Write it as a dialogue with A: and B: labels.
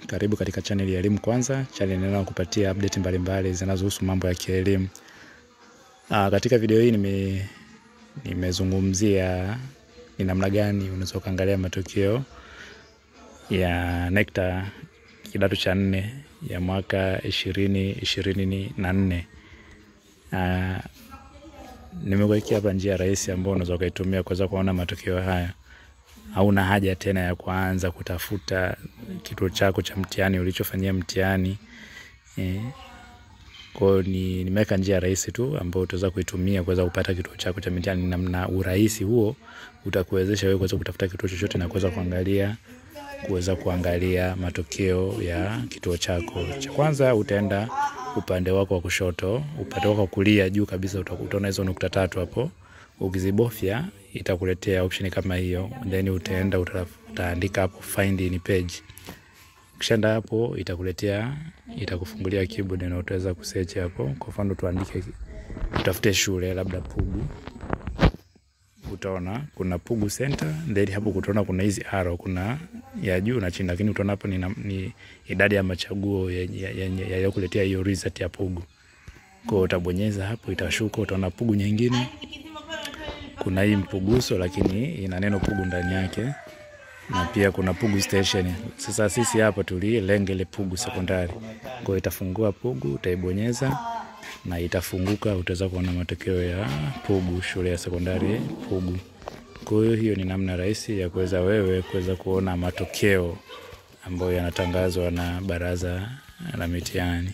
A: Karibu katika channel ya Elimu Kwanza, channel inayokupatia update mbalimbali zinazohusu mambo ya kielimu. Katika video hii nimezungumzia ni namna gani unaweza kuangalia matokeo ya NECTA kidato cha 4 ya mwaka 2024. Nimekuwekea hapa njia rahisi ambayo unaweza kuitumia kuweza kuona matokeo haya. Hauna haja tena ya kuanza kutafuta kituo chako cha mtihani ulichofanyia mtihani. Kwa nimeweka njia rahisi tu ambayo utaweza kuitumia kuweza kupata kituo chako cha mtihani, na urahisi huo utakuwezesha wewe kuweza kutafuta kituo chochote na kuweza kuangalia matokeo ya kituo chako. Cha kwanza utaenda upande wako wa kushoto, upande wako wa kulia juu kabisa utaona hizo nukta 3 hapo. Ukizibofya itakuletea option kama hiyo, then utaandika hapo find in page. Kisha hapo itakufungulia keyboard na utaweza kusearch hapo. Kwa mfano tuandike, utafute shule labda Pugu. Utaona kuna Pugu Center, then hapo utaona kuna hizi arrow, kuna ya juu na chini, lakini utaona hapo ni idadi ya machaguo ya kuletea hiyo result ya Pugu. Kwa utabonyeza hapo, itashuka, utaona Pugu nyingine. Kuna hii Mpuguso lakini ina neno Pugu ndani yake, na pia kuna Pugu Station. Sasa sisi hapa tulilenga ile Pugu Sekondari. Kwa itafungua Pugu, utaibonyeza na itafunguka, utaweza kuona matokeo ya Pugu, shule ya sekondari Pugu. Kwa hiyo ni namna rahisi ya wewe kuweza kuona matokeo ambayo yanatangazwa na Baraza la Mitihani.